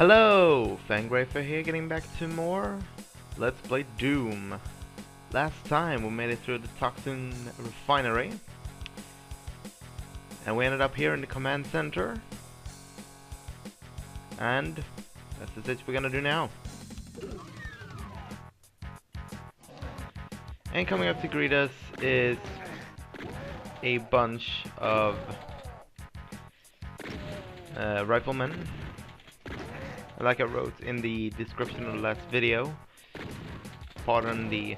Hello! Fangrafer here, getting back to more Let's Play Doom. Last time we made it through the Toxin Refinery, and we ended up here in the command center, and that's the stage we're gonna do now. And coming up to greet us is a bunch of riflemen. Like I wrote in the description of the last video, pardon the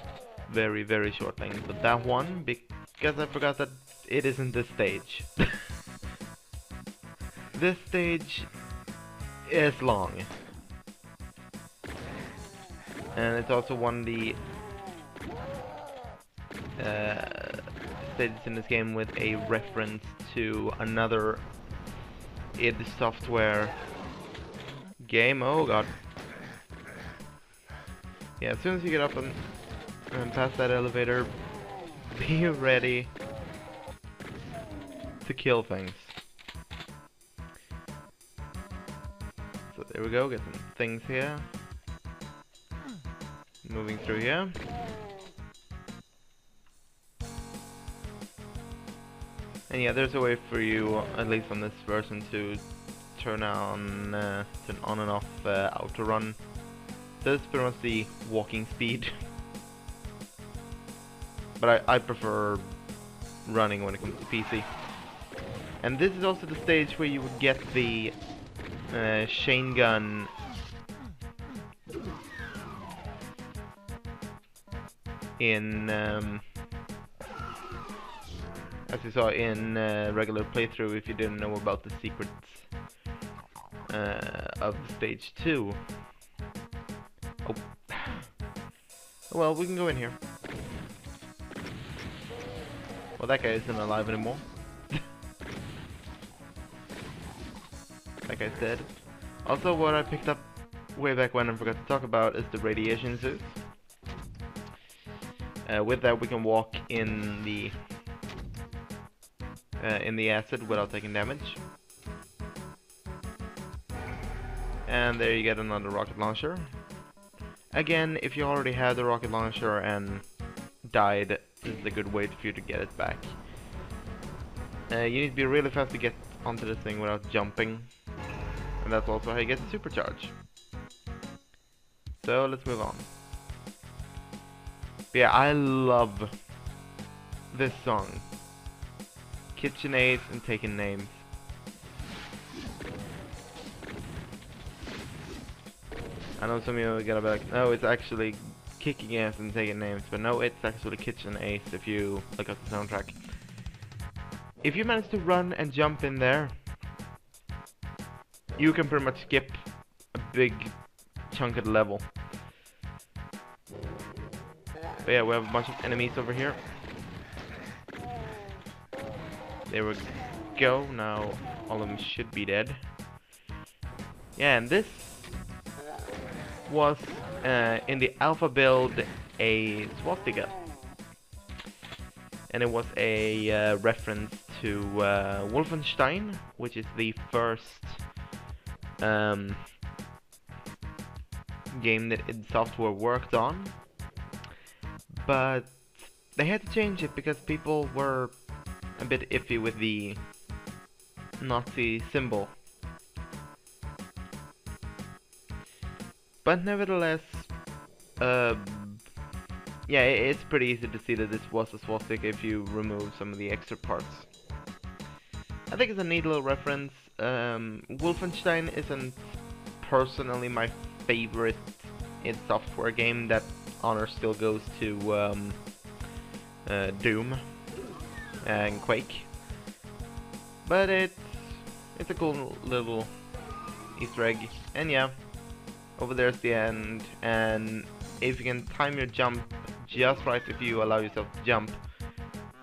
very short length of that one, because I forgot that it isn't this stage. This stage is long, and it's also one of the stages in this game with a reference to another id Software game. Oh god. Yeah, as soon as you get up and past that elevator, be ready to kill things. So there we go, get some things here. Moving through here. And yeah, there's a way for you, at least on this version, to turn on and off auto run. This is pretty much the walking speed. But I prefer running when it comes to PC. And this is also the stage where you would get the chain gun in as you saw in regular playthrough if you didn't know about the secrets of stage 2. Oh. Well, we can go in here. Well, that guy isn't alive anymore. That guy's dead. Also, what I picked up way back when and forgot to talk about is the radiation suit. With that, we can walk in the acid without taking damage. And there you get another rocket launcher. Again, if you already had the rocket launcher and died, this is a good way for you to get it back. You need to be really fast to get onto this thing without jumping. And that's also how you get the supercharge. So let's move on. But yeah, I love this song. Kitchen Ace and Taking Names. I know some of you are gonna be like, no, it's actually Kicking Ass and Taking Names, but no, it's actually Kitchen Ace if you look at the soundtrack. If you manage to run and jump in there, you can pretty much skip a big chunk of the level. But yeah, we have a bunch of enemies over here. There we go, now all of them should be dead. Yeah, and this was in the alpha build a swastika, and it was a reference to Wolfenstein, which is the first game that id Software worked on, but they had to change it because people were a bit iffy with the Nazi symbol. But nevertheless, yeah, it's pretty easy to see that this was a swastika if you remove some of the extra parts. I think it's a neat little reference. Wolfenstein isn't personally my favorite id Software game. That honor still goes to Doom and Quake. But it's a cool little Easter egg. And yeah, over there's the end, and if you can time your jump just right, if you allow yourself to jump,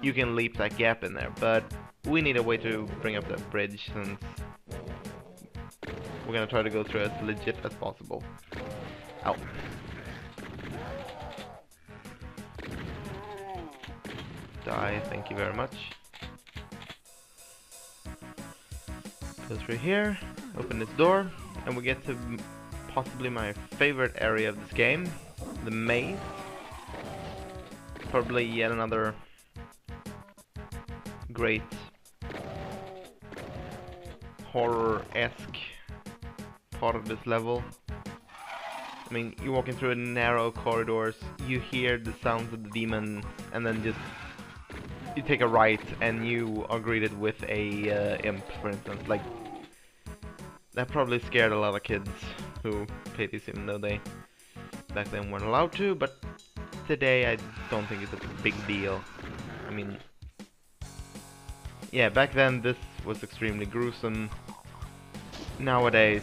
you can leap that gap in there. But we need a way to bring up that bridge, since we're gonna try to go through as legit as possible. Ow. Die, thank you very much. Go through here. Open this door, and we get to possibly my favorite area of this game, the maze. Probably yet another great horror-esque part of this level. I mean, you're walking through narrow corridors, you hear the sounds of the demon, and then just you take a right and you are greeted with a imp, for instance. Like, that probably scared a lot of kids who played this, even though they back then weren't allowed to, but today I don't think it's a big deal. I mean, yeah, back then this was extremely gruesome. Nowadays,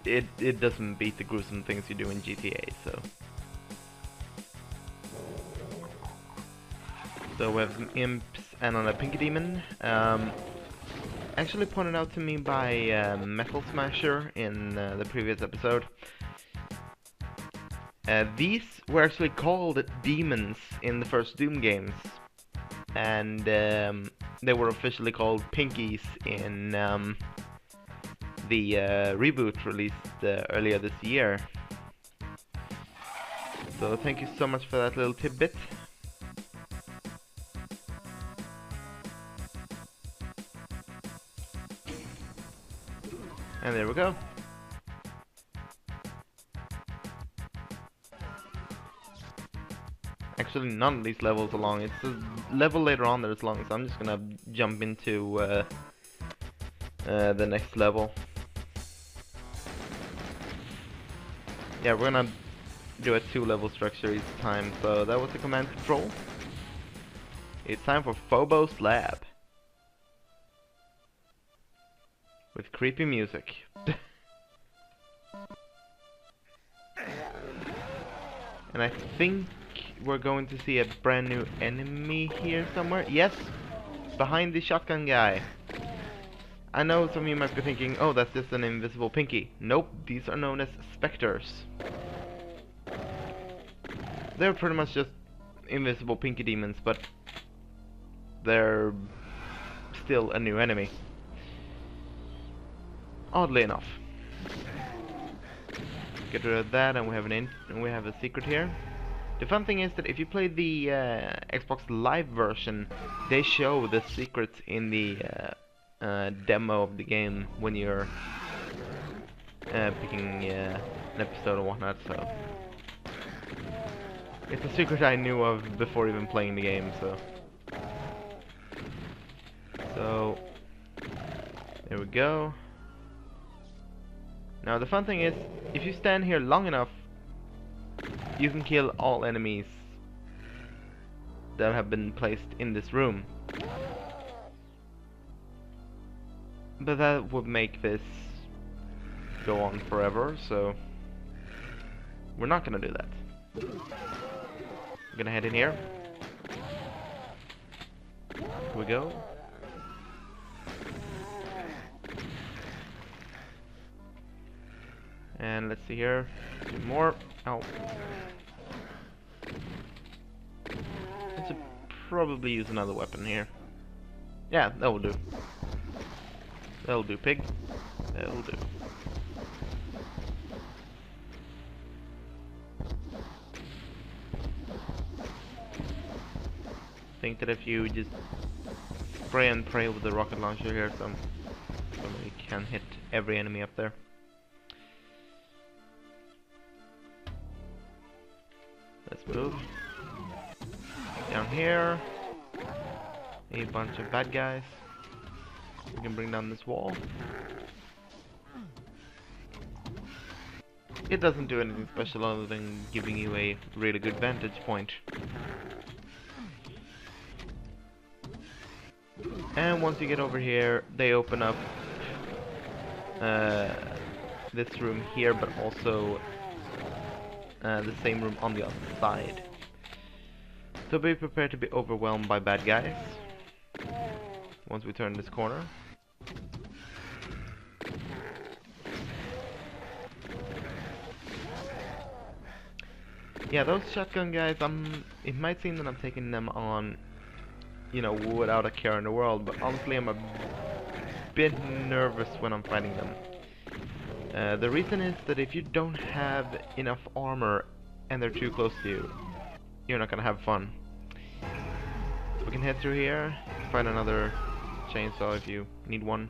it doesn't beat the gruesome things you do in GTA, so. So we have some imps and on a pinky demon. Actually pointed out to me by Metal Smasher in the previous episode. These were actually called demons in the first Doom games, and they were officially called pinkies in the reboot released earlier this year. So thank you so much for that little tidbit. And there we go. Actually, none of these levels are long. It's a level later on that is long, so I'm just gonna jump into the next level. Yeah, we're gonna do a 2-level structure each time, so that was the command control. It's time for Phobos Lab. With creepy music. And I think we're going to see a brand new enemy here somewhere. Yes! Behind the shotgun guy. I know some of you might be thinking, oh, that's just an invisible pinky. Nope, these are known as specters. They're pretty much just invisible pinky demons, but they're still a new enemy. Oddly enough. Get rid of that, and we have a secret here. The fun thing is that if you play the Xbox Live version, they show the secrets in the demo of the game when you're picking an episode or whatnot. So it's a secret I knew of before even playing the game. So there we go. Now the fun thing is, if you stand here long enough, you can kill all enemies that have been placed in this room. But that would make this go on forever, so we're not gonna do that. I'm gonna head in here. Here we go. And let's see here, 2 more. Ow. I should probably use another weapon here. Yeah, that will do. That'll do, pig. That'll do. I think that if you just spray and pray with the rocket launcher here, somebody can hit every enemy up there. Let's move. Down here, a bunch of bad guys. We can bring down this wall. It doesn't do anything special other than giving you a really good vantage point. And once you get over here, they open up this room here, but also the same room on the other side. So be prepared to be overwhelmed by bad guys once we turn this corner. Yeah, those shotgun guys, it might seem that I'm taking them on, you know, without a care in the world, but honestly I'm a bit nervous when I'm fighting them. The reason is that if you don't have enough armor and they're too close to you, you're not gonna have fun. We can head through here, find another chainsaw if you need one,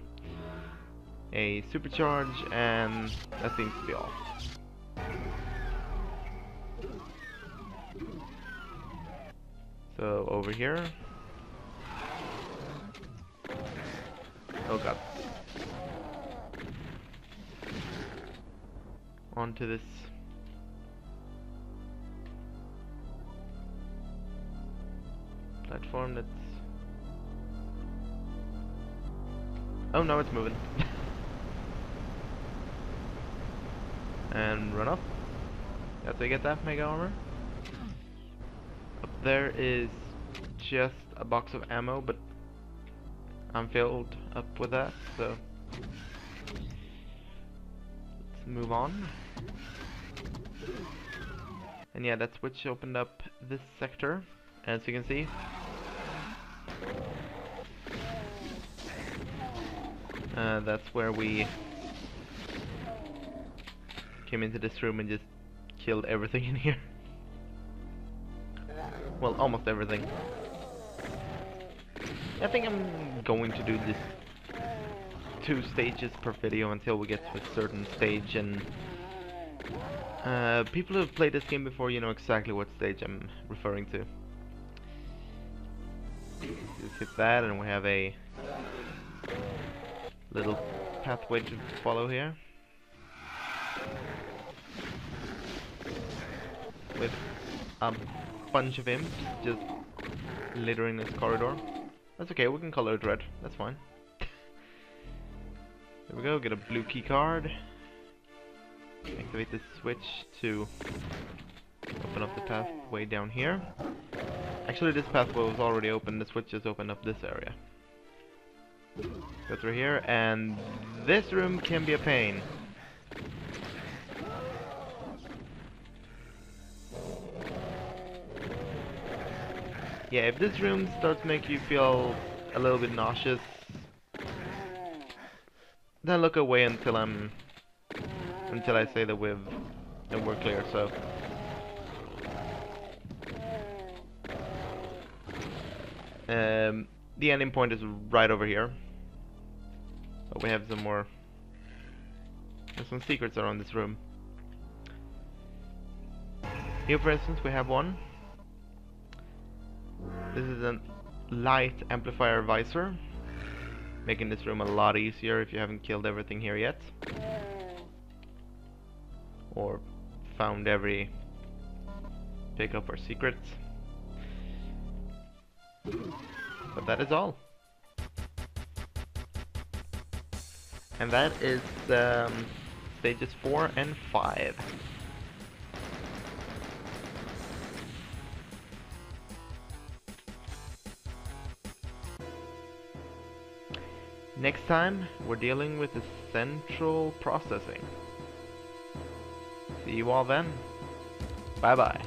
a supercharge, and that seems to be all. So over here. Oh god. Onto this platform that's... Oh, now it's moving. And run up. That's how you get that mega armor. Up there is just a box of ammo, but I'm filled up with that, so let's move on. And yeah, that switch opened up this sector, as you can see. That's where we came into this room and just killed everything in here. Well, almost everything. I think I'm going to do this 2 stages per video until we get to a certain stage, and people who have played this game before, you know exactly what stage I'm referring to. Just hit that and we have a little pathway to follow here. With a bunch of imps just littering this corridor. That's okay, we can color it red, that's fine. There we go, get a blue key card. Activate this switch to open up the pathway down here. Actually, this pathway was already open, the switch just opened up this area. Go through here, and this room can be a pain. Yeah, if this room starts making you feel a little bit nauseous, then look away until I say that we're clear. So the ending point is right over here. But we have some more. There's some secrets around this room. Here, for instance, we have one. This is a light amplifier visor, making this room a lot easier if you haven't killed everything here yet, or found every pickup or secret. But that is all. And that is stages 4 and 5. Next time, we're dealing with the central processing. See you all then. Bye bye.